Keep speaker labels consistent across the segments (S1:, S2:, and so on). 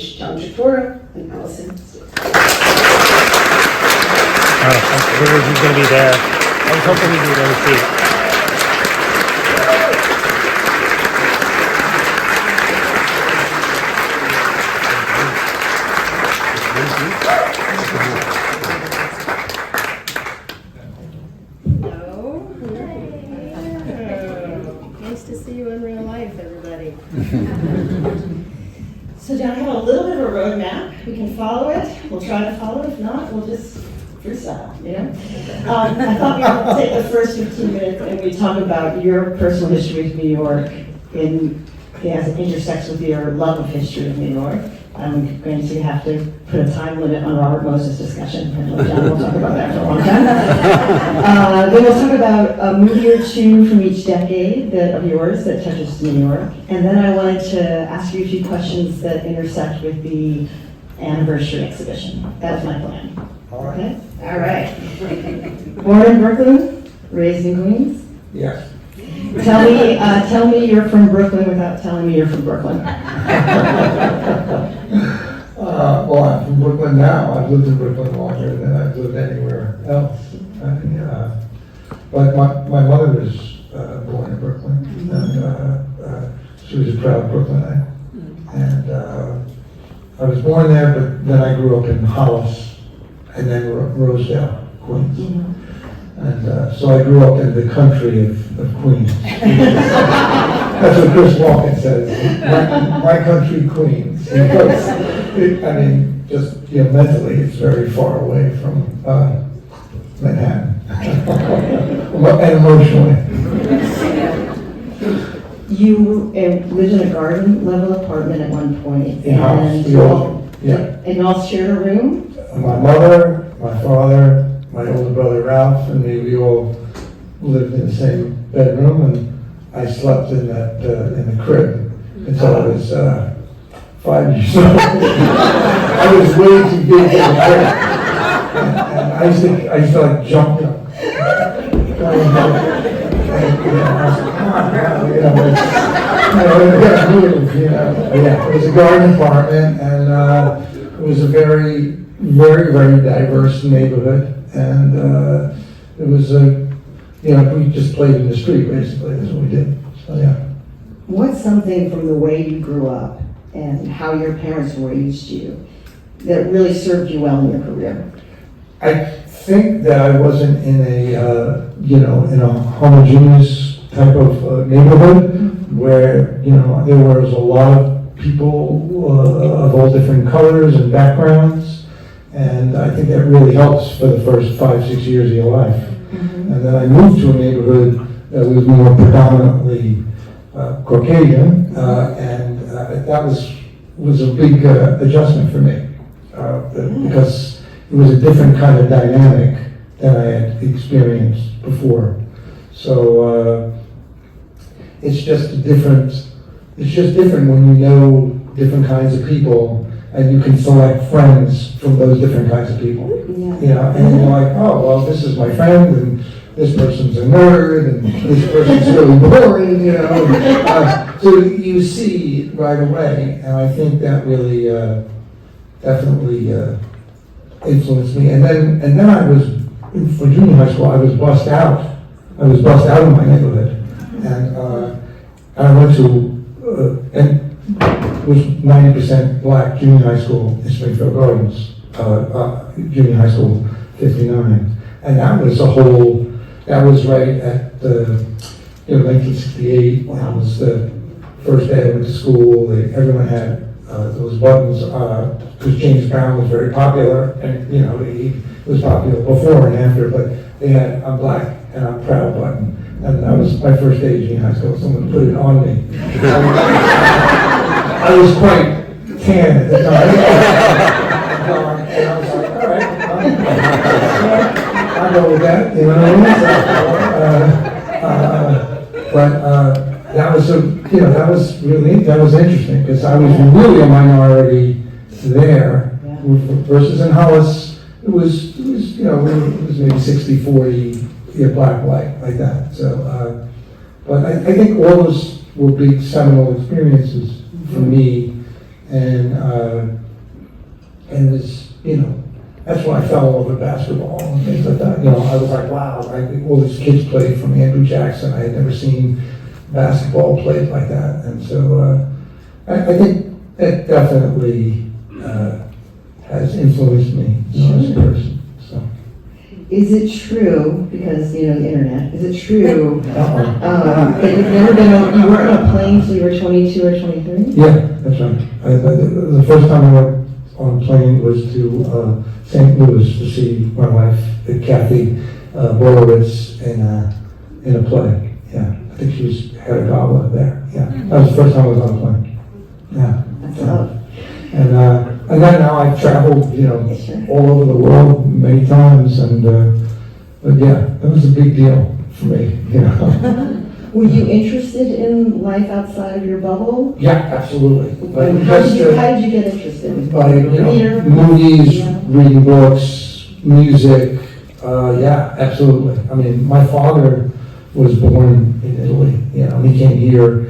S1: Turturro and Alison Stewart.
S2: I figured he's going to be there. I was hoping he'd be there to see.
S1: Hello. Nice to see you in real life, everybody. So John, I have a little bit of a roadmap. We can follow it. We'll try to follow it. If not, we'll just freestyle, you know? I thought we would take the first 15 minutes and we talk about your personal history with New York as it intersects with your love of history of New York. I'm going to have to put a time limit on Robert Moses' discussion. I know John will talk about that for a long time. Then we'll talk about a movie or two from each decade of yours that touches New York. And then I wanted to ask you a few questions that intersect with the anniversary exhibition. That was my plan. Okay? All right. Born in Brooklyn, raised in Queens?
S3: Yes.
S1: Tell me you're from Brooklyn without telling me you're from Brooklyn.
S3: Well, I'm from Brooklyn now. I've lived in Brooklyn longer than I've lived anywhere else. But my mother was born in Brooklyn, and she was a proud Brooklynite. And I was born there, but then I grew up in Hollis, and then Rosedale, Queens.
S1: Mm-hmm.
S3: And so I grew up in the country of Queens. That's what Chris Walken says. My country, Queens. Because just mentally, it's very far away from Manhattan, and emotionally.
S1: You lived in a garden level apartment at one point,
S3: In Hollis,
S1: and you all shared a room.
S3: My mother, my father, my older brother Ralph, and me, we all lived in the same bedroom, and I slept in the crib until I was 5 years old. I was way too big for the crib, and I used to like jump up. It was a garden apartment, and it was a very, very, very diverse neighborhood. And it was we just played in the street, basically, that's what we did. So, yeah.
S1: What's something from the way you grew up and how your parents raised you that really served you well in your career?
S3: I think that I wasn't in a homogeneous type of neighborhood where, there was a lot of people of all different colors and backgrounds. And I think that really helps for the first 5-6 years of your life. Mm-hmm. And then I moved to a neighborhood that was more predominantly Caucasian, and that was a big adjustment for me because it was a different kind of dynamic than I had experienced before. So it's just different when you know different kinds of people. And you can select friends from those different kinds of people. Yeah. And you're like, oh, well, this is my friend, and this person's a nerd, and this person's really boring, So you see right away, and I think that really definitely influenced me. And then I was, for junior high school, I was bussed out. I was bussed out of my neighborhood. And I went to, was 90% black junior high school in Springfield Gardens, junior high school 59. And that was right at the, 1968. That was the first day I went to school. Everyone had those buttons, because James Brown was very popular, and he was popular before and after, but they had "I'm black and I'm proud" button. And that was my first day of junior high school. Someone put it on me. I was quite tan at the time. And I was like, all right, I'll go with that, But that was interesting, because I was really a minority there, versus in Hollis, it was maybe 60-40, black-white, like that. So, but I think all those were big seminal experiences for me, and it was, that's when I fell in love with basketball and things like that. I was like, wow, all these kids played from Andrew Jackson. I had never seen basketball played like that. And so I think it definitely has influenced me as a person. So.
S1: Is it true, because, the internet, is it true
S3: Uh-oh.
S1: that you've never you weren't on a plane until you were 22 or 23?
S3: Yeah, that's right. The first time I went on a plane was to St. Louis to see my wife, Kathy Borowitz, in a play. Yeah, I think she was head of gala there. Yeah, that was the first time I was on a plane. Yeah.
S1: That's love.
S3: And then now I've traveled,
S1: Sure.
S3: all over the world many times, and but yeah, that was a big deal for me.
S1: Were you interested in life outside of your bubble?
S3: Yeah, absolutely. But
S1: And how did you get interested?
S3: by
S1: Theater?
S3: movies,
S1: Yeah.
S3: reading books, music. Yeah, absolutely. I mean, my father was born in Italy. He came here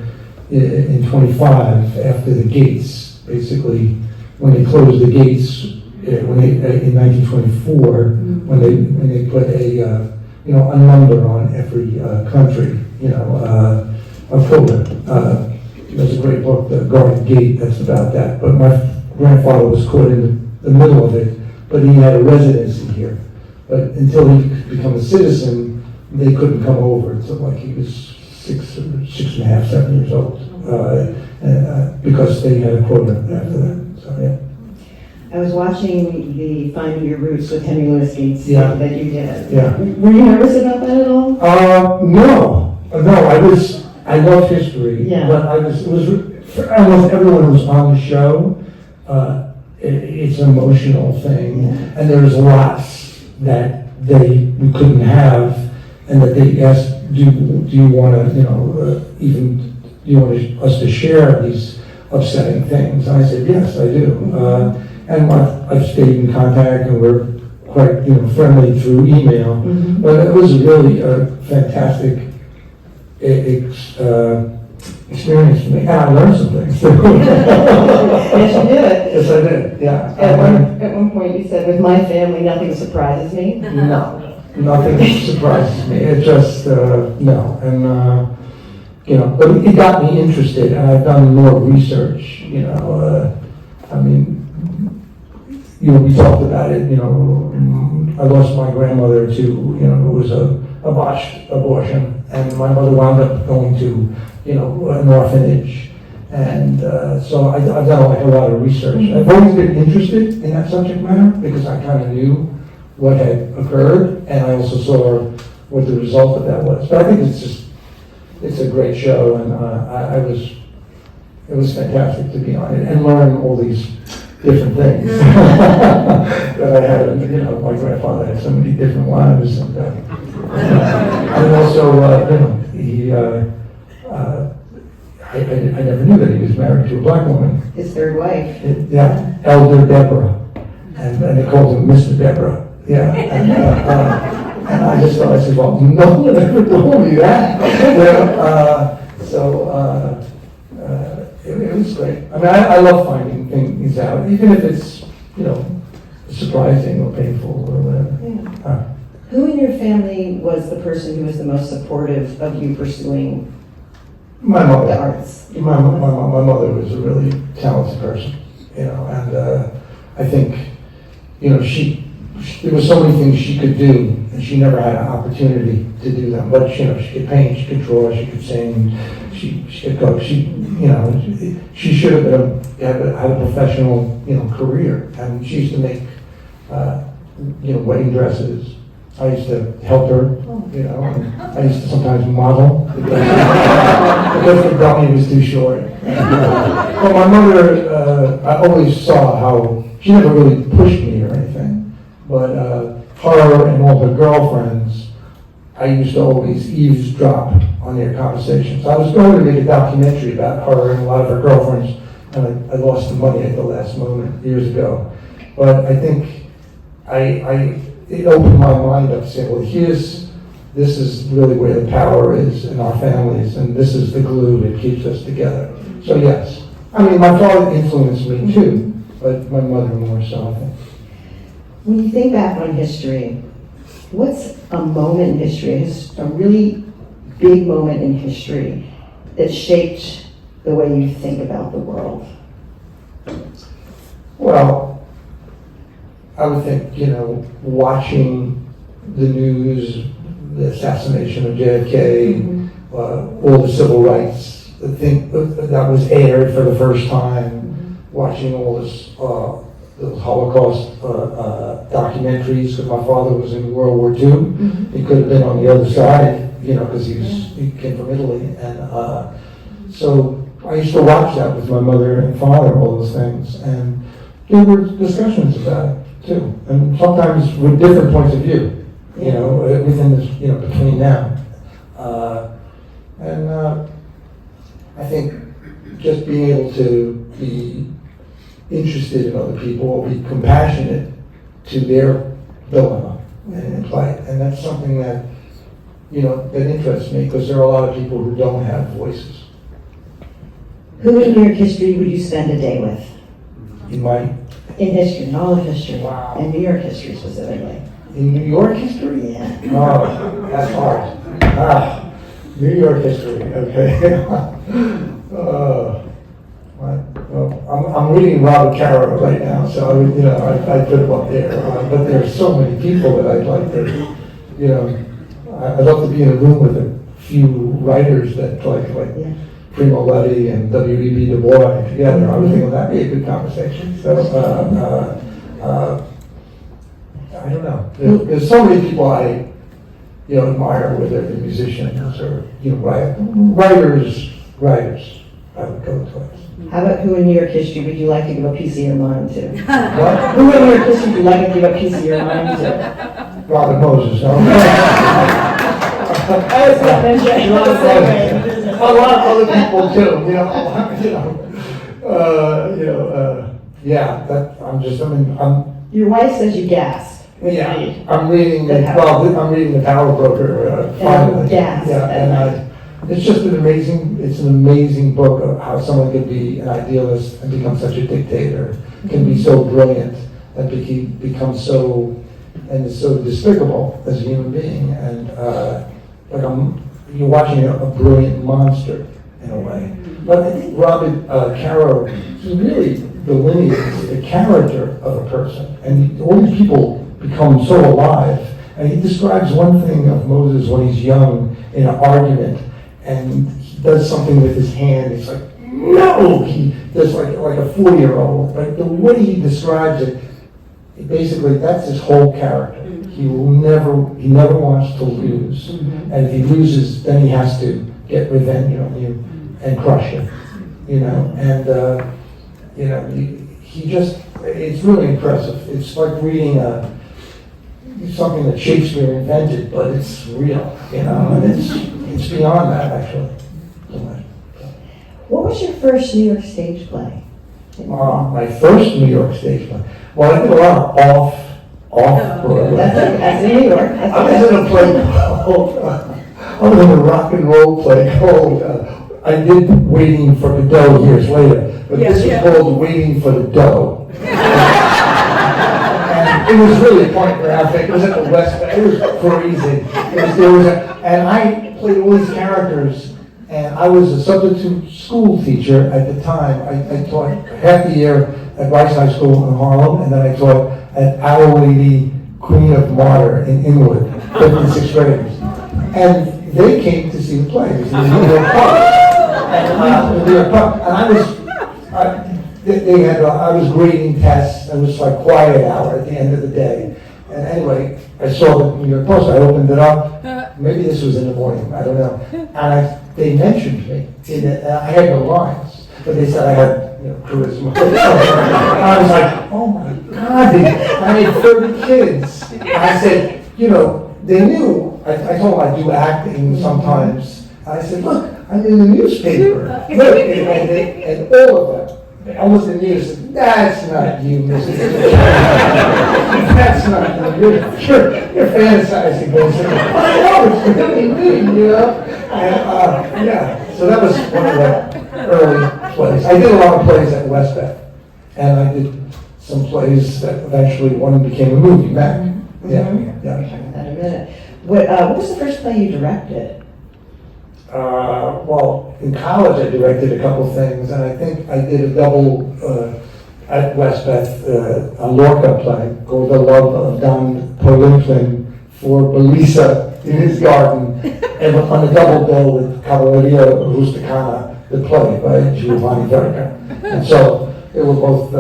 S3: in 25 after the gates, basically when they closed the gates in 1924, when they put a number on every country, a program. There's a great book, The Garden Gate, that's about that. But my grandfather was caught in the middle of it, but he had a residency here. But until he could become a citizen, they couldn't come over until like he was 6 and a half, 7 years old, because they had a quota after that. So yeah.
S1: I was watching the Finding Your Roots with Henry Louis Gates
S3: Yeah.
S1: that you did.
S3: Yeah.
S1: Were you nervous about that at all?
S3: No, I love history,
S1: Yeah.
S3: but it was for almost everyone who was on the show, it's an emotional thing,
S1: Yeah.
S3: and there's lots that we couldn't have, and that they asked, do you want to, do you want us to share these upsetting things? And I said, yes, I do. And I've stayed in contact, and we're quite, friendly through email.
S1: Mm-hmm.
S3: But it was really a fantastic experience for me, and I learned some things.
S1: Yes, you did.
S3: Yes, I did. Yeah.
S1: At one point, you said, "With my family, nothing surprises me."
S3: No, nothing surprises me. It just no, and but it got me interested, and I've done more research. We talked about it. I lost my grandmother to it was a botched abortion, and my mother wound up going to an orphanage, and so I've done a lot of research. I've always been interested in that subject matter because I kind of knew what had occurred, and I also saw what the result of that was. But I think it's a great show, and it was fantastic to be on it and learn all these different things that I had. My grandfather had so many different wives, and also, I never knew that he was married to a black woman.
S1: His third wife.
S3: Elder Deborah, and they called him Mr. Deborah. Yeah, and I just thought, I said, well, no one ever told me that. It was great. I mean, I love finding things out, even if it's surprising or painful or whatever.
S1: Yeah. Who in your family was the person who was the most supportive of you pursuing
S3: My mother.
S1: the arts?
S3: My mother was a really talented person, and I think, there were so many things she could do, and she never had an opportunity to do them. But she could paint, she could draw, she could sing, she could cook. She should have had a professional, career. And she used to make, wedding dresses. I used to help her, and I used to sometimes model because the dummy was too short. But my mother, I always saw how, she never really pushed me or anything, but her and all her girlfriends, I used to always eavesdrop on their conversations. I was going to make a documentary about her and a lot of her girlfriends, and I lost the money at the last moment years ago. But I think it opened my mind up to say, well, this is really where the power is in our families, and this is the glue that keeps us together. So yes, I mean, my father influenced me too, but my mother more so, I think.
S1: When you think back on history, what's a moment in history, a really big moment in history that shaped the way you think about the world?
S3: Well, I would think, watching the news, the assassination of JFK, all the civil rights, I think that was aired for the first time, watching all this, the Holocaust documentaries, because my father was in World War II. He could have been on the other side, because he came from Italy. And so I used to watch that with my mother and father, all those things. And there were discussions about it too. And sometimes with different points of view, within this, between them. I think just being able to be interested in other people or be compassionate to their dilemma and plight. And that's something that, that interests me, because there are a lot of people who don't have voices.
S1: Who in New York history would you spend a day with?
S3: In
S1: history, in all of history.
S3: Wow.
S1: And New York history specifically.
S3: In New York history?
S1: Yeah.
S3: Oh, that's hard. New York history, okay. I'm reading Robert Caro right now, so I put him up there. But there are so many people that I'd like to, I'd love to be in a room with a few writers that like Primo Levi and W.E.B. Du Bois together. I was thinking that'd be a good conversation. So I don't know. There's so many people I admire, whether they're musicians or writers. I would go towards.
S1: How about who in New York history would you like to give a piece of your mind to?
S3: What?
S1: Who in New York history would you like to give a piece of your mind to?
S3: Robert Moses. No?
S1: I was not mentioning
S3: A lot of other people too.
S1: Your wife says you gasp.
S3: I'm reading the Power Broker finally. It's just an amazing book of how someone can be an idealist and become such a dictator, can be so brilliant and become so despicable as a human being, and you're watching a brilliant monster in a way. But I think Robert Caro, he really delineates the character of a person, and all these people become so alive. And he describes one thing of Moses when he's young in an argument, and he does something with his hand. It's like, no! He does like a 4-year-old. But the way he describes it, basically that's his whole character. He never wants to lose. And if he loses, then he has to get revenge on you and crush you. It's really impressive. It's like reading something that Shakespeare invented, but it's real, and it's beyond that, actually.
S1: What was your first New York stage play?
S3: My first New York stage play. Well, I did a lot of off Broadway.
S1: That's in New York.
S3: I was in a play called, I was in a rock and roll play called, I did Waiting for Godot years later, but this was called Waiting for the Dough. It was really pornographic. It was at the West. It was crazy. And I played all these characters, and I was a substitute school teacher at the time. I taught half the year at Rice High School in Harlem, and then I taught at Our Lady Queen of Martyr in Inwood, 5th and 6th graders. And they came to see the play. It was in the New York Park. And I was grading tests, and it was like quiet hour at the end of the day. And anyway, I saw the New York Post, I opened it up, maybe this was in the morning, I don't know. And they mentioned me, I had no lines, but they said I had charisma. I was like, oh my God, I had 30 kids. And I said, they knew, I told them I do acting sometimes. I said, look, I'm in the newspaper. Look, and all of them. Almost in news, that's not you, Mrs. That's not you. You're fantasizing, basically. I know, it's really me, And, so that was one of the early plays. I did a lot of plays at Westbeth, and I did some plays that eventually one became a movie, Mac. Yeah,
S1: We'll
S3: yeah.
S1: talk about that in a minute. What was the first play you directed?
S3: Well, in college I directed a couple things, and I think I did a double at Westbeth, a Lorca play called The Love of Don Polinclin for Belisa in his garden, and on a double bill with Cavalleria Rusticana, the play by Giovanni Verga. And so they were both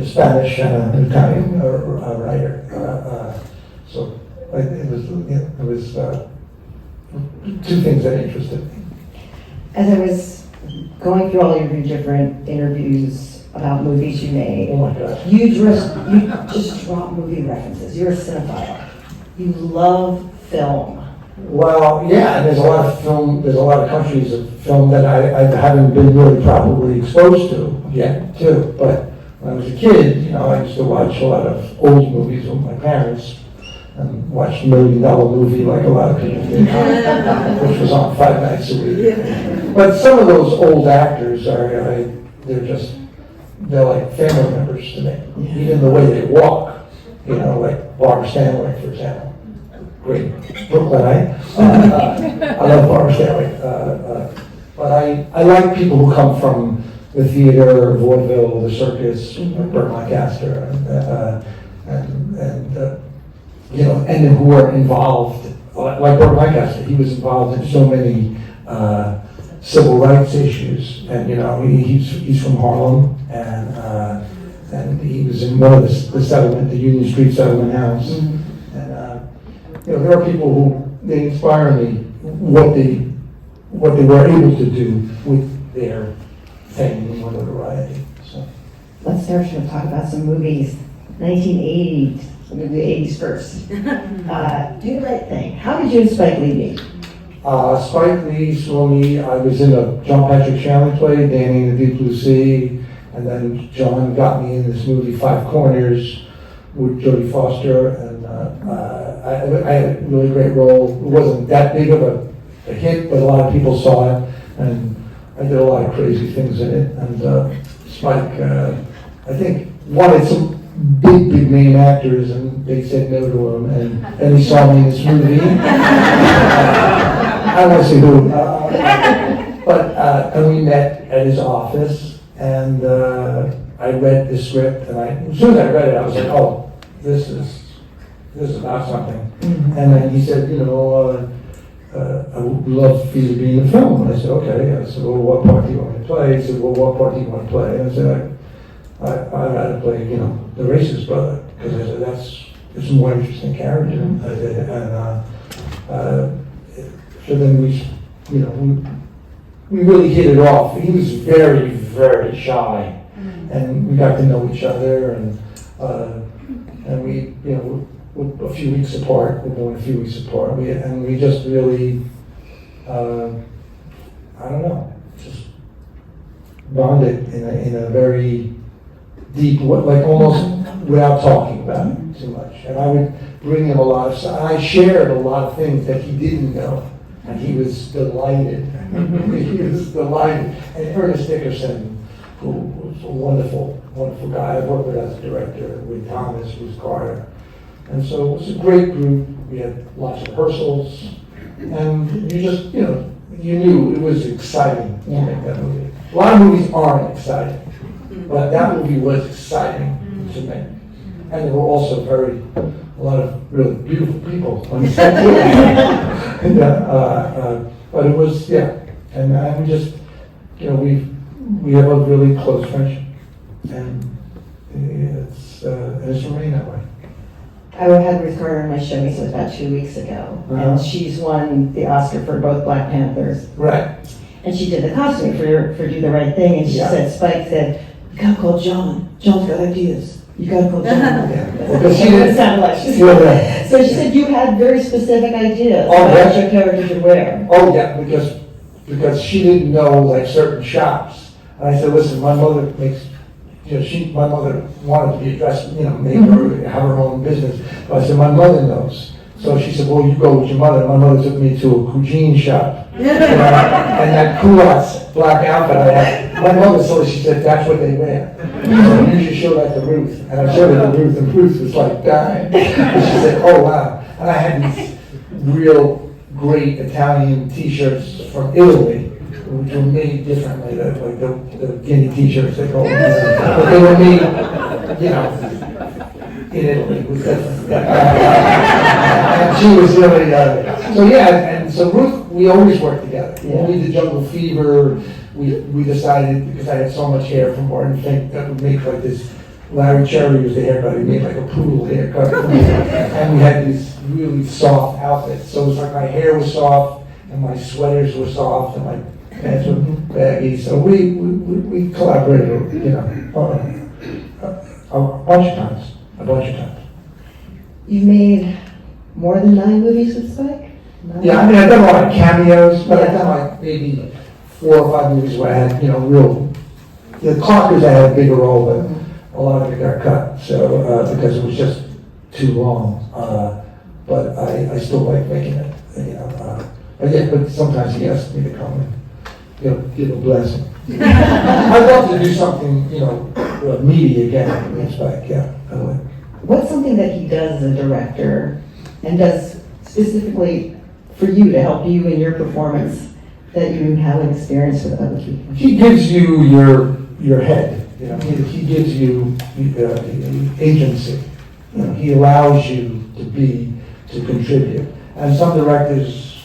S3: Spanish and an Italian writer. So it was two things that interested me.
S1: As I was going through all your different interviews about movies you made,
S3: Oh my gosh.
S1: you just drop movie references. You're a cinephile. You love film.
S3: Well, yeah, and there's a lot of film, there's a lot of countries of film that I haven't been really properly exposed to yet, too. But when I was a kid, I used to watch a lot of old movies with my parents and watch $1 Million Movie like a lot of people did, which was on 5 nights a week. But some of those old actors they're like family members to me. Even the way they walk, like Barbara Stanwyck, for example. Great Brooklynite. I love Barbara Stanwyck. But I like people who come from the theater, vaudeville, the circus, Burt Lancaster, and who are involved, like Burt Lancaster. He was involved in so many civil rights issues, and he's from Harlem, and he was in one of the settlement, the Union Street Settlement House, and there are people who they inspire me what they were able to do with their fame and notoriety. So
S1: Let's start to talk about some movies. 1980, we'll do the 80s first. Do the Right Thing. How did you and Spike Lee meet?
S3: Spike Lee saw me. I was in a John Patrick Shanley play, Danny and the Deep Blue Sea, and then John got me in this movie, Five Corners, with Jodie Foster, and I had a really great role. It wasn't that big of a hit, but a lot of people saw it, and I did a lot of crazy things in it. And Spike, I think, wanted some big name actors, and they said no to him, and then he saw me in this movie. I don't want to say who, and we met at his office, and I read the script, and as soon as I read it, I was like, oh, this is about something. Mm-hmm. And then he said, I would love for you to be in the film. And I said, okay. I said, well, what part do you want me to play? He said, well, what part do you want to play? And I said, I'd rather play, the racist brother, because I said, it's a more interesting character. Mm-hmm. So then we really hit it off. He was very, very shy, and we got to know each other, and we, we're a few weeks apart. We're born a few weeks apart, and we just really, I don't know, just bonded in a very deep, like almost without talking about it too much. And I would bring him a lot of stuff. I shared a lot of things that he didn't know, and he was delighted. He was delighted. And Ernest Dickerson, who was a wonderful, wonderful guy. I worked with as a director with Thomas, who's Carter. And so it was a great group. We had lots of rehearsals, and you just, you knew it was exciting to make that movie. A lot of movies aren't exciting, but that movie was exciting to make. And there were also a lot of really beautiful people on set too. But it was, and we just, we have a really close friendship, and it's remained that way.
S1: I had Ruth Carter on my show, he said about 2 weeks ago, and she's won the Oscar for both Black Panthers.
S3: Right.
S1: And she did the costume for Do the Right Thing, and she said, Spike said, you gotta call John. John's got ideas. You gotta call John.
S3: Because she didn't
S1: sound like she said. So she said you had very specific ideas about what your character should wear.
S3: Oh yeah, because she didn't know like certain shops, and I said, listen, my mother makes. My mother wanted to be a dressmaker, have her own business. But I said, my mother knows. So she said, well, you go with your mother. My mother took me to a cuisine shop. And that culottes black outfit I had My mother told she said, that's what they wear. So you should show that to Ruth. And I showed it to Ruth, and Ruth was like dying. And she said, oh wow. And I had these real great Italian t-shirts from Italy, which were made differently, like the guinea t-shirts they call them. But they were made, you know, in Italy. It was different. And she was really, so yeah, and so Ruth, we always worked together. When we did Jungle Fever, we decided, because I had so much hair from Martin Fink, that would make like this, Larry Cherry was the haircut, he made like a poodle haircut. And we had these really soft outfits. So it was like my hair was soft, and my sweaters were soft, and my pants were baggy. So we collaborated, you know, a bunch of times.
S1: You've made more than 9 movies with Spike? 9?
S3: Yeah, I mean, I've done a lot of cameos, but I've done like maybe 4 or 5 movies where I had, you know, the Clockers I had a bigger role, but a lot of it got cut, so, because it was just too long. But I still like making it, you know. But sometimes he asks me to come and, you know, give a blessing. I'd love to do something, you know, meaty again, it's like, yeah, I would.
S1: What's something that he does as a director, and does specifically for you to help you in your performance, that you haven't experienced with other people?
S3: He gives you your head, you know, he gives you agency. You know, he allows you to contribute. And some directors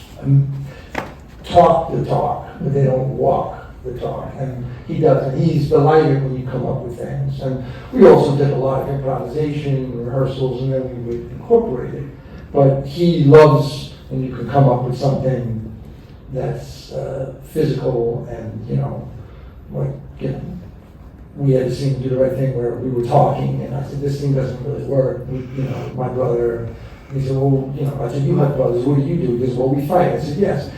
S3: talk the talk, but they don't walk the talk. And he doesn't. He's delighted when you come up with things. And we also did a lot of improvisation, rehearsals, and then we would incorporate it. But he loves when you can come up with something that's physical and, you know, like, you know, we had a scene Do the Right Thing where we were talking, and I said, this thing doesn't really work. You know, my brother, he said, well, you know, I said, you have brothers, what do you do? He goes, well, we fight. I said, yes.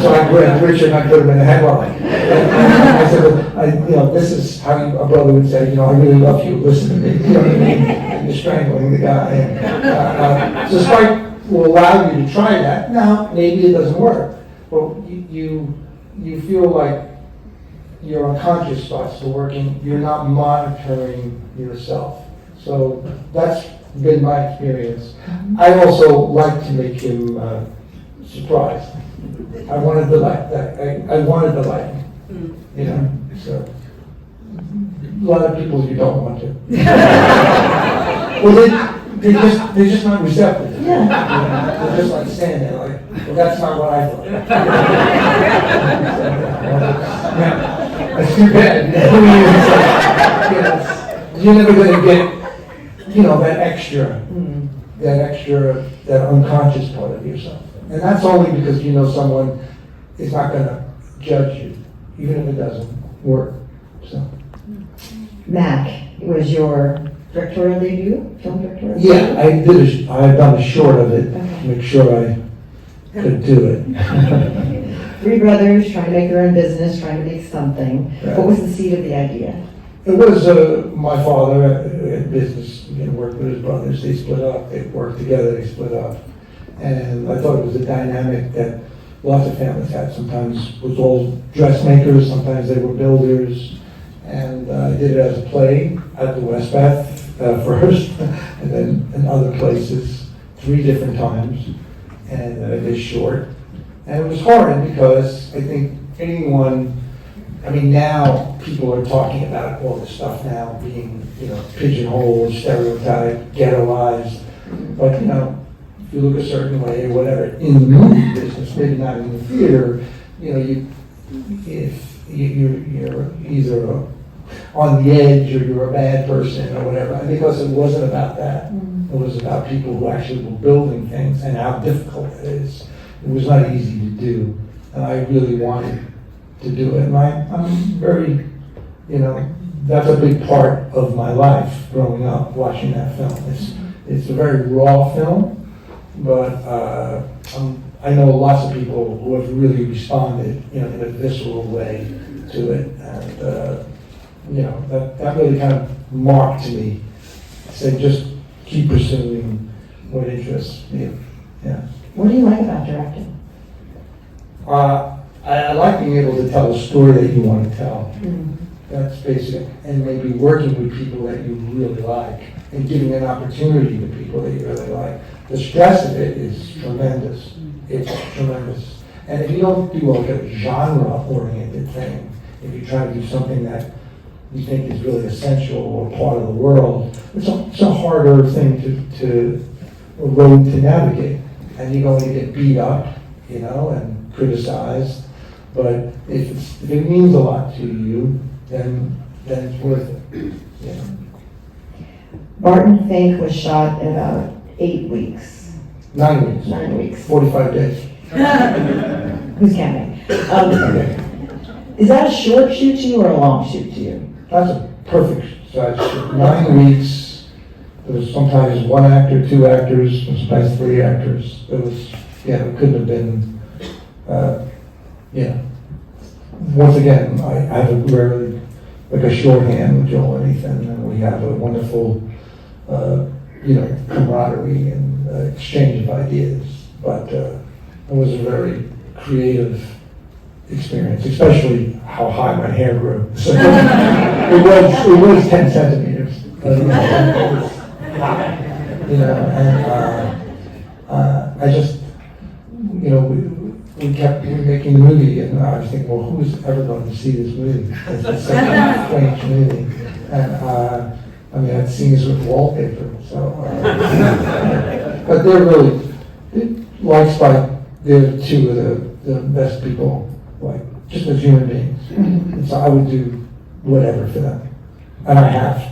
S3: So I grabbed Richard and I put him in a headlock. And I said, well, you know, this is how a brother would say, you know, I really love you, listen to me. You know what I mean? And you're strangling the guy. And, so Spike will allow you to try that. Now, maybe it doesn't work, but you feel like your unconscious starts to working. You're not monitoring yourself. So that's been my experience. I also like to make him surprised. I wanted to like that. I wanted to like him, you know. So a lot of people you don't want to. Well, they're just not receptive.
S1: Yeah.
S3: You know? They're just like saying that, like, well, that's not what I thought. Yeah, that's too bad. You're never going to get, you know, that extra, that unconscious part of yourself. And that's only because you know someone is not going to judge you, even if it doesn't work. So.
S1: Mac, it was your directorial debut, film directorial
S3: Yeah,
S1: debut?
S3: I had done a short of it to make sure I could do it.
S1: 3 brothers trying to make their own business, trying to make something.
S3: Right.
S1: What was the seed of the idea?
S3: It was my father had business, worked with his brothers. They split up. They worked together. They split up, and I thought it was a dynamic that lots of families had. Sometimes it was all dressmakers. Sometimes they were builders. And I did it as a play at the West Bath first, and then in other places 3 different times, and this short. And it was hard because I think now people are talking about all this stuff now being, you know, pigeonholed, stereotyped, ghettoized. But, you know, if you look a certain way or whatever, in the movie business, maybe not in the theater, you know, if you're either on the edge or you're a bad person or whatever, and because it wasn't about that. It was about people who actually were building things and how difficult it is. It was not easy to do, and I really wanted to do it. And I'm very, you know, that's a big part of my life growing up, watching that film. It's a very raw film, but I know lots of people who have really responded, you know, in a visceral way to it, and you know, that really kind of marked me. Said, just keep pursuing what interests you. Yeah.
S1: What do you like about directing?
S3: I I like being able to tell a story that you want to tell. That's basic. And maybe working with people that you really like and giving an opportunity to people that you really like. The stress of it is tremendous. It's tremendous. And if you don't do like a genre-oriented thing, if you try to do something that you think is really essential or part of the world, it's a harder thing to a road to navigate. And you're going to get beat up, and criticized. But if it means a lot to you, then it's worth it.
S1: Barton Fink was shot in about 8 weeks.
S3: 9 weeks.
S1: 9 weeks.
S3: 45 days.
S1: Who's counting? Is that a short shoot to you or a long shoot to you?
S3: That's a perfect size shoot. 9 weeks. There was sometimes 1 actor, 2 actors, sometimes 3 actors. It couldn't have been, Once again, I have a rarely, like a shorthand with Joel and Ethan, and we have a wonderful, camaraderie and exchange of ideas. But it was a very creative experience, especially how high my hair grew. So it was 10 centimeters. I just, we kept making the movie, and I was thinking, well, who's ever going to see this movie? It's such a strange movie. And I'd scenes with wallpaper, so. But they're really, like Spike, they're 2 of the best people, like, just as human beings. And so I would do whatever for them. And I have.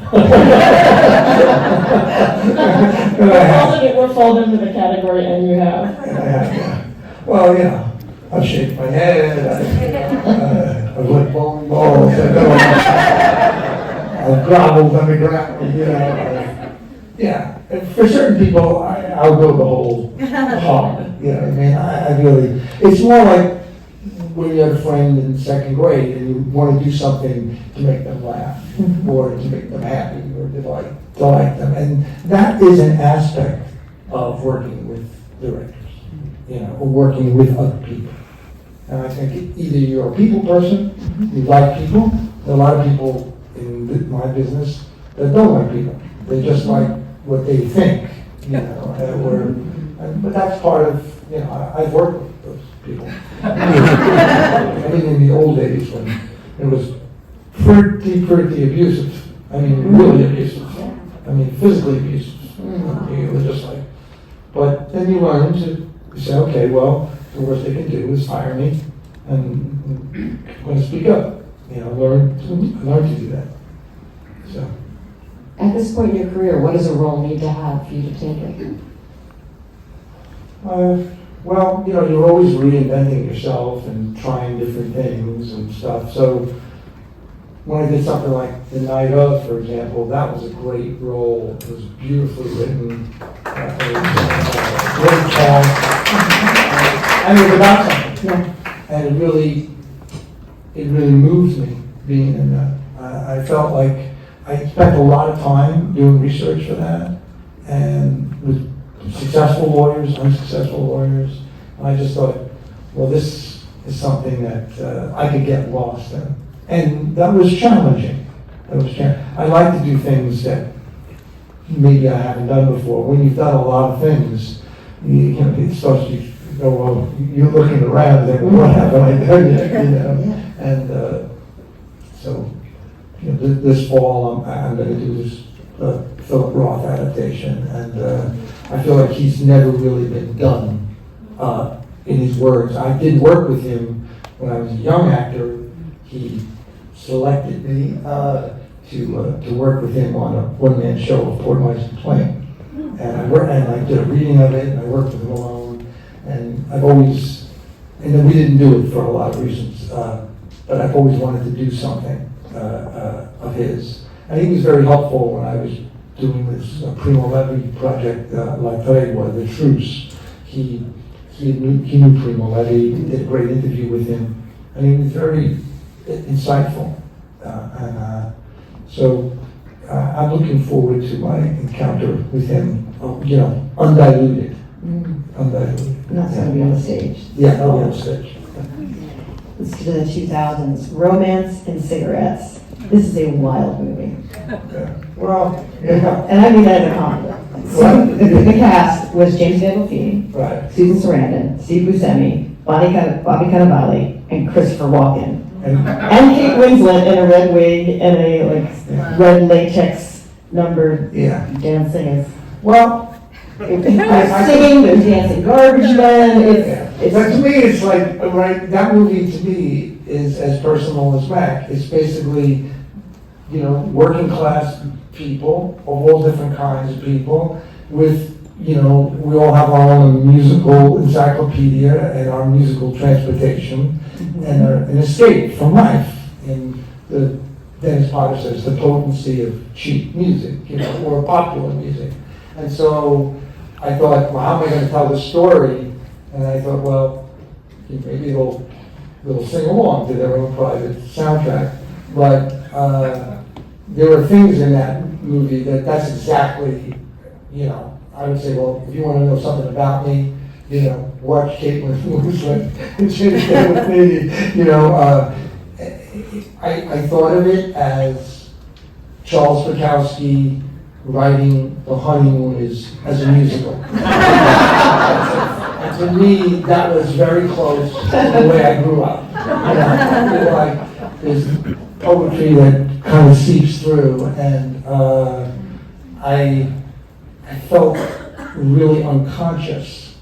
S1: We're folded into the category, and you have.
S3: And I have, yeah. Well, I've shaved my head, I've licked bowling balls, I've groveled on the ground, And for certain people, I'll go the whole hog, I really, it's more like when you have a friend in 2nd grade and you want to do something to make them laugh, or to make them happy, or delight them, and that is an aspect of working with directors. Or working with other people. And I think either you're a people person, you like people. There are a lot of people in my business that don't like people. They just like what they think, but that's part of, I've worked with those people. In the old days when it was pretty abusive. Really abusive. Physically abusive. It was just like, but then you learn to say, okay, well, the worst they can do is fire me, and I'm going to speak up. Learn to do that. So.
S1: At this point in your career, what does a role need to have for you to take it?
S3: Well, you're always reinventing yourself and trying different things and stuff. So when I did something like The Night Of, for example, that was a great role. It was beautifully written. Great cast. And it was about something. And it really moved me being in that. I felt like I spent a lot of time doing research for that, and with successful lawyers, unsuccessful lawyers. And I just thought, well, this is something that I could get lost in. And that was challenging. I like to do things that maybe I haven't done before. When you've done a lot of things, it starts to go, well, you're looking around and what haven't I done yet? And so this fall I'm going to do this Philip Roth adaptation, and I feel like he's never really been done in his words. I did work with him when I was a young actor. He selected me to work with him on a one-man show of Portnoy's Complaint. And I did a reading of it, and I worked with him alone. And then we didn't do it for a lot of reasons, but I've always wanted to do something of his. And he was very helpful when I was doing this Primo Levi project, La Tregua, The Truce. He knew Primo Levi, did a great interview with him, and he was very insightful. So I'm looking forward to my encounter with him, undiluted. Undiluted.
S1: And that's going to be on the stage.
S3: Yeah, I'll be on stage.
S1: let's do the 2000s, Romance and Cigarettes. This is a wild movie.
S3: Well, yeah,
S1: And I mean that as a compliment. So, the cast was James Gandolfini,
S3: right.
S1: Susan Sarandon, Steve Buscemi, Bobby Cannavale, and Christopher Walken. And Kate Winslet in a red wig and a red latex numbered
S3: Yeah.
S1: dancing.
S3: Well,
S1: Singing, they're dancing garbage men.
S3: but to me, it's like, right, that movie to me is as personal as Mac. It's basically, you know, working class people of all different kinds of people with, you know, we all have our own musical encyclopedia and our musical transportation and an escape from life. And the Dennis Potter says the potency of cheap music, you know, or popular music. And so I thought, well, how am I going to tell this story? And I thought, well, maybe they'll sing along to their own private soundtrack. But there were things in that movie that's exactly, you know, I would say, well, if you want to know something about me, you know, watch Caitlin Winslet and James Gandolfini. You know, I thought of it as Charles Bukowski writing The Honeymoon as a musical. And to me, that was very close to the way I grew up. You know, I feel like there's poetry that kind of seeps through, and I felt really unconscious.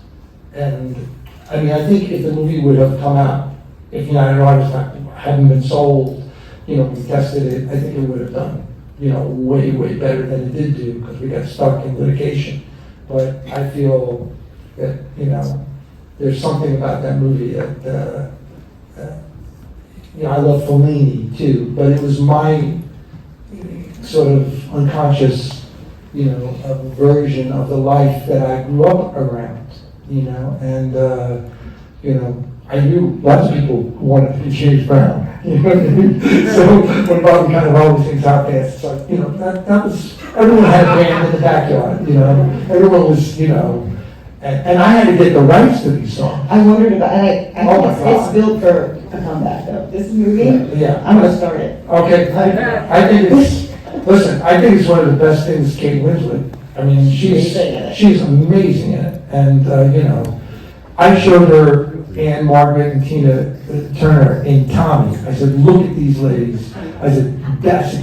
S3: And I mean, I think if the movie would have come out, if United Artists hadn't been sold, you know, we tested it, I think it would have done, you know, way, way better than it did do, because we got stuck in litigation. But I feel that, you know, there's something about that movie that, you know, I love Fellini too, but it was my sort of unconscious, you know, version of the life that I grew up around, you know, and, you know, I knew lots of people wanted to be James Brown, you know what I mean? So when Bobby kind of always things out there, it's like, you know, that was, everyone had a band in the backyard, you know, everyone was, you know, and I had to get the rights to these songs.
S1: I wondered about, and I
S3: Oh my
S1: think it's
S3: God.
S1: built for a comeback though. This movie,
S3: Yeah.
S1: I'm gonna start it.
S3: Okay, I think it's, listen, I think it's one of the best things Kate Winslet, I mean, she's amazing in it. And, you know, I showed her Anne Margaret and Tina Turner in Tommy. I said, look at these ladies. I said, that's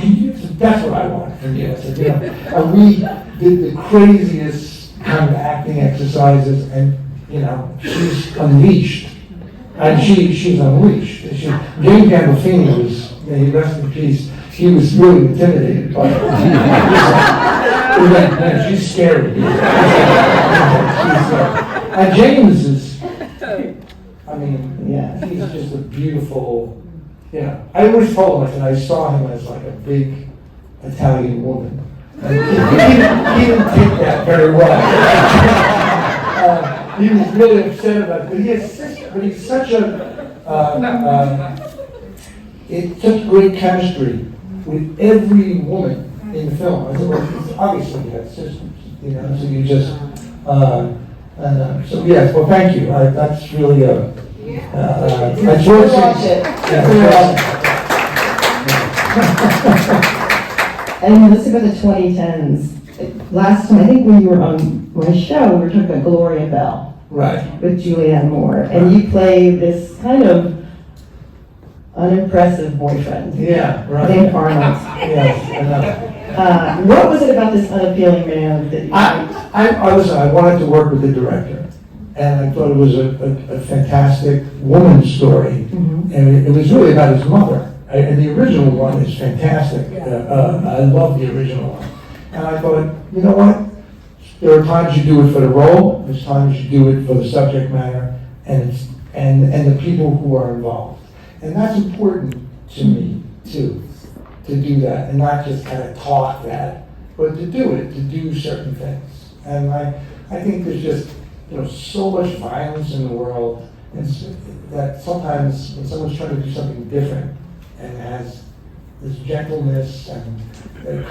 S3: what I want from you. I said, you know, and we did the craziest kind of acting exercises, and, you know, she's unleashed. And she's unleashed. James Gandolfini was, may he rest in peace, he was really intimidated by her. He was like, man, she's scary. And James is, I mean,
S1: Yeah.
S3: he's just a beautiful, you know. I always told him, I said, I saw him as like a big Italian woman. And he didn't take that very well. He was really upset about it. But he's such such great chemistry with every woman in the film. I said, well, obviously you have sisters, you know, so you just, so yes, well, thank you. That's really that's really
S1: Watch it.
S3: Yeah,
S1: And let's talk about the 2010s. Last time, I think when you were on my show, we were talking about Gloria Bell
S3: right.
S1: with Julianne Moore, and you play this kind of unimpressive boyfriend.
S3: Yeah, right.
S1: Named Arnold.
S3: Yes, I know.
S1: What was it about this unappealing man that you
S3: Listen, I wanted to work with the director, and I thought it was a fantastic woman's story, and it was really about his mother. And the original one is fantastic. I love the original one. And I thought, you know what? There are times you do it for the role, there's times you do it for the subject matter, and the people who are involved. And that's important to me, too, to do that, and not just kind of talk that, but to do it, to do certain things. And I think there's just, you know, so much violence in the world, and that sometimes when someone's trying to do something different and has this gentleness and it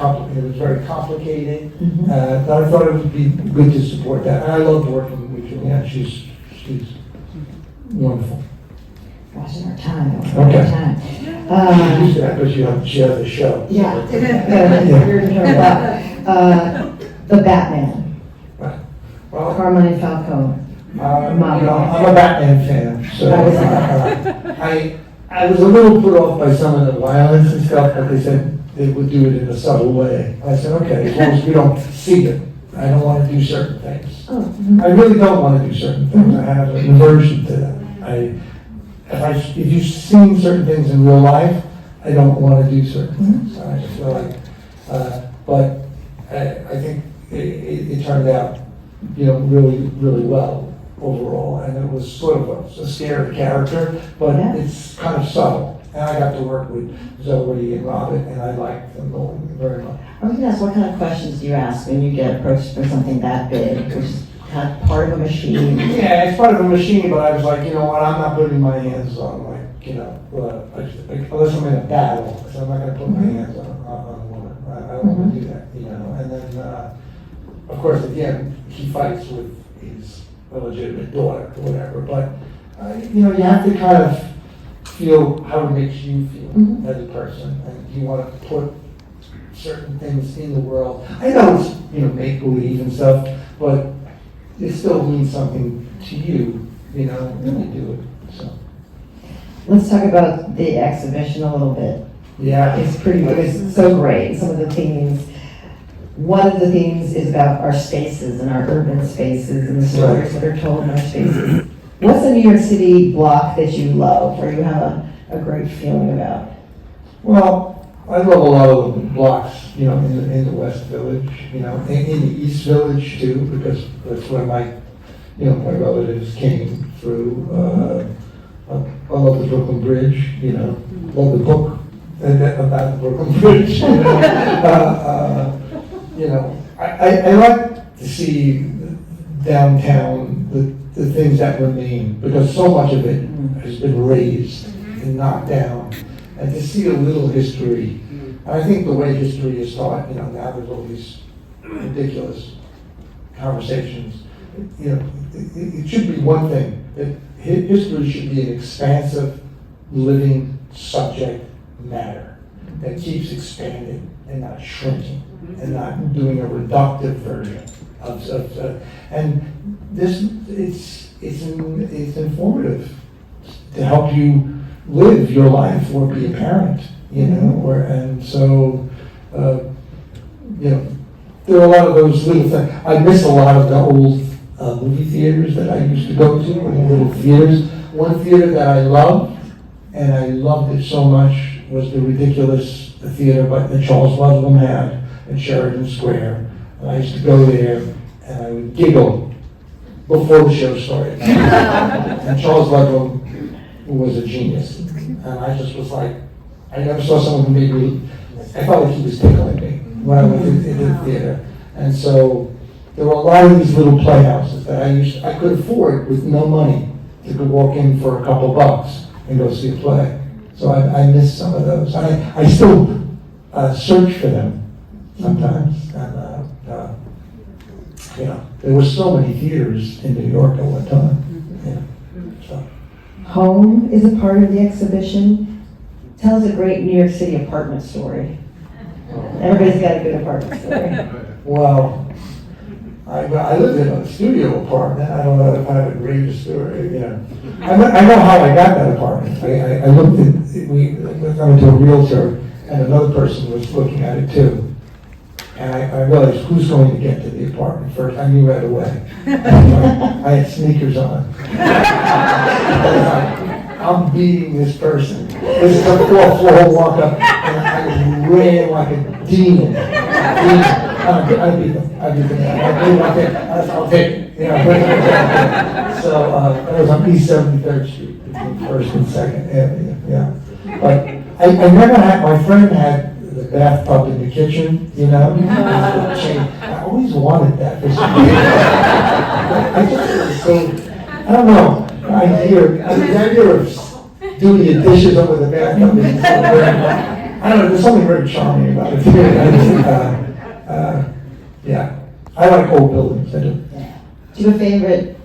S3: was very complicated, I thought it would be good to support that. And I loved working with Julianne. She's wonderful.
S1: watching our time.
S3: Okay.
S1: Time.
S3: Used to that because she has a show.
S1: Yeah. The Batman,
S3: Well,
S1: Carmine Falcone.
S3: I'm a Batman fan, so I was a little put off by some of the violence and stuff, but they said they would do it in a subtle way. I said, okay, as long as we don't see it, I don't want to do certain things. I really don't want to do certain things. I have an aversion to them. If you've seen certain things in real life, I don't want to do certain things. I just feel like, but I think it turned out, really, really well overall, and it was sort of a scary character, but it's kind of subtle. And I got to work with Zoe and Robin, and I liked them very much.
S1: I was going to ask, what kind of questions do you ask when you get approached for something that big, which is kind of part of a machine?
S3: Yeah, it's part of a machine, but I was like, you know what, I'm not putting my hands on, unless I'm in a battle, because I'm not going to put my hands on a woman. I don't want to do that, And then, of course, again, he fights with his illegitimate daughter or whatever, but, you have to kind of feel how it makes you feel as a person, and you want to put certain things in the world. I know it's, make believe and stuff, but it still means something to you, when you do it, so.
S1: Let's talk about the exhibition a little bit.
S3: Yeah.
S1: It's so great, some of the themes. One of the themes is about our spaces and our urban spaces and the stories that are told in our spaces. What's a New York City block that you love or you have a great feeling about?
S3: Well, I love a lot of the blocks, in the West Village, in the East Village too, because that's where my relatives came through. I love the Brooklyn Bridge, love the book about the Brooklyn Bridge. I like to see downtown the things that remain, because so much of it has been razed and knocked down, and to see a little history. And I think the way history is taught, now there's all these ridiculous conversations. It should be one thing, that history should be an expansive, living subject matter that keeps expanding and not shrinking and not doing a reductive version of and this it's informative to help you live your life or be a parent, and so there are a lot of those little things. I miss a lot of the old movie theaters that I used to go to, and little theaters. One theater that I loved, and I loved it so much, was the ridiculous theater that Charles Ludlam had in Sheridan Square. And I used to go there, and I would giggle before the show started. And Charles Ludlam was a genius. And I just was like, I never saw someone who made me, I felt like he was tickling me when I went into the theater. And so there were a lot of these little playhouses that I could afford with no money to go walk in for a couple bucks and go see a play. So I miss some of those. I still search for them sometimes. And there were so many theaters in New York at one time. So.
S1: Home is a part of the exhibition. Tell us a great New York City apartment story. Everybody's got a good apartment story.
S3: Well, I lived in a studio apartment. I don't know if I have a great story. I know how I got that apartment. I looked at, I went to a realtor, and another person was looking at it too. And I realized who's going to get to the apartment first. I knew right away. I had sneakers on. I'm beating this person. This is a 4th floor walk up, and I ran like a demon. I beat them. I'll take it. So I was on East 73rd Street, between 1st and 2nd Avenue. Yeah. But I never had, my friend had the bathtub in the kitchen, I always wanted that. I don't know. The idea of doing your dishes over the bathtub is I don't know, there's something very charming about it. Yeah. I like old buildings, I do.
S1: Do you have a favorite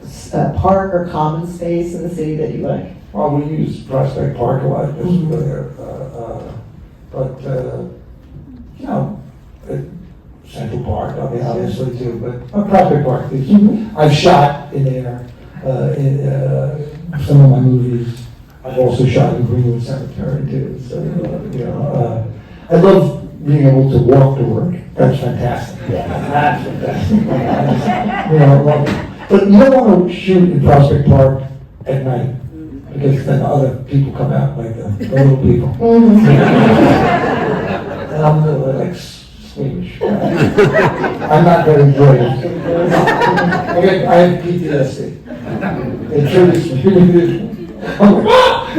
S1: park or common space in the city that you like?
S3: Well, we use Prospect Park a lot because we go there. But, you know, Central Park, I mean, obviously too, but Prospect Park is, I've shot in there, in some of my movies. I've also shot in Greenwood Cemetery too, so, you know, I love being able to walk to work. That's fantastic. That's fantastic. You know, I love it. But you don't want to shoot in Prospect Park at night, because then other people come out, like the little people. And I'm a little like squeamish. I'm not very brave. I have PTSD. It triggers me. I'm like, ah!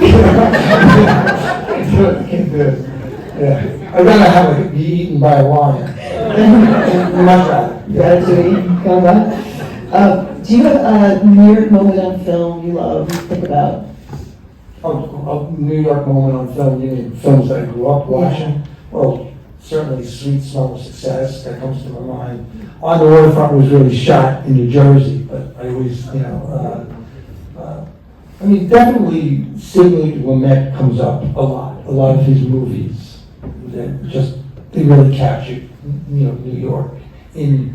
S3: Can't do it. Yeah. I'd rather have it be eaten by a lion. Much rather.
S1: Gratitude, come back. Do you have a New York moment on film you love, you think about?
S3: A New York moment on film, you mean films that I grew up watching? Well, certainly Sweet Smell of Success, that comes to my mind. On the Waterfront was really shot in New Jersey, but I always, you know, I mean, definitely Sidney Lumet comes up a lot of his movies that just, they really captured, you know, New York in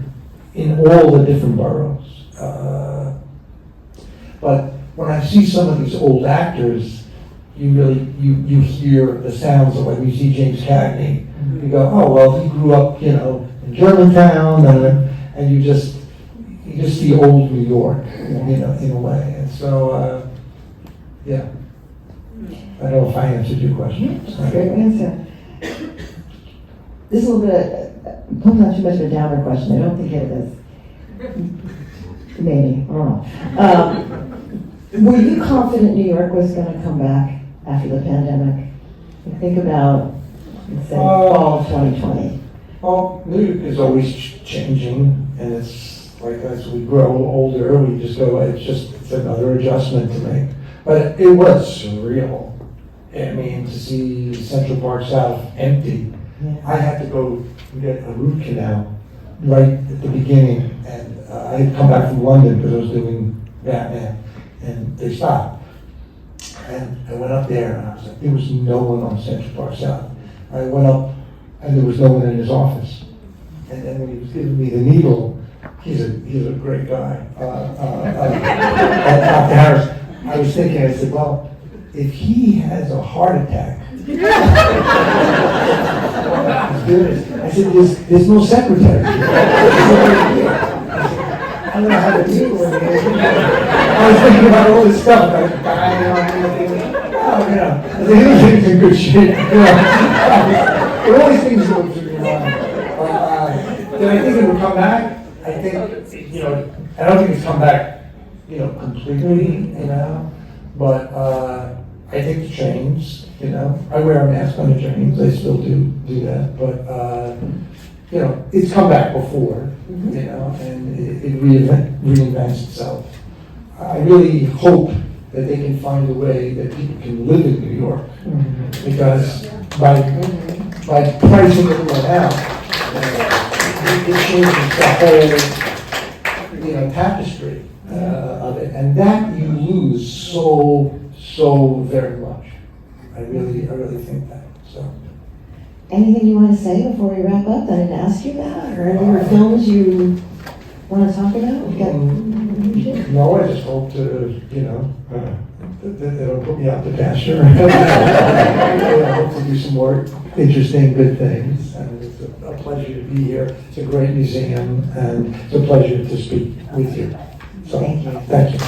S3: all the different boroughs. But when I see some of these old actors, you really, you hear the sounds of, like, you see James Cagney, you go, oh, well, he grew up, you know, in Germantown, and you just see old New York, you know, in a way. And so, yeah. I don't know if I answered your question.
S1: Great answer. This is a little bit, probably not too much of a downer question, I don't think it is. Maybe, I don't know. Were you confident New York was going to come back after the pandemic? You think about, let's say, fall of 2020.
S3: Well, New York is always changing, and it's like as we grow older, we just go, it's another adjustment to make. But it was surreal. I mean, to see Central Park South empty, I had to go get a root canal right at the beginning, and I had come back from London because I was doing Batman, and they stopped. And I went up there, and I was like, there was no one on Central Park South. I went up, and there was no one in his office. And then when he was giving me the needle, he's a great guy, Dr. Harris. I was thinking, I said, well, if he has a heart attack, I said, there's no secretary. I don't know how to deal with it. I was thinking about all this stuff, like dying on you know, I said, everything's in good shape. But all these things go through your mind. Did I think it would come back? I think, you know, I don't think it's come back, you know, completely, you know, but I think the trains, you know, I wear a mask on the trains, I still do that, but, you know, it's come back before, you know, and it reinvents itself. I really hope that they can find a way that people can live in New York, because by pricing everyone out, it changes the whole, you know, tapestry of it, and that you lose so very much. I really think that. So.
S1: Anything you want to say before we wrap up? I didn't ask you that, or any other films you want to talk about?
S3: No, I just hope to, you know, that they don't put me out to pasture. I hope to do some more interesting, good things. And it's a pleasure to be here. It's a great museum, and it's a pleasure to speak with you. So, thank you.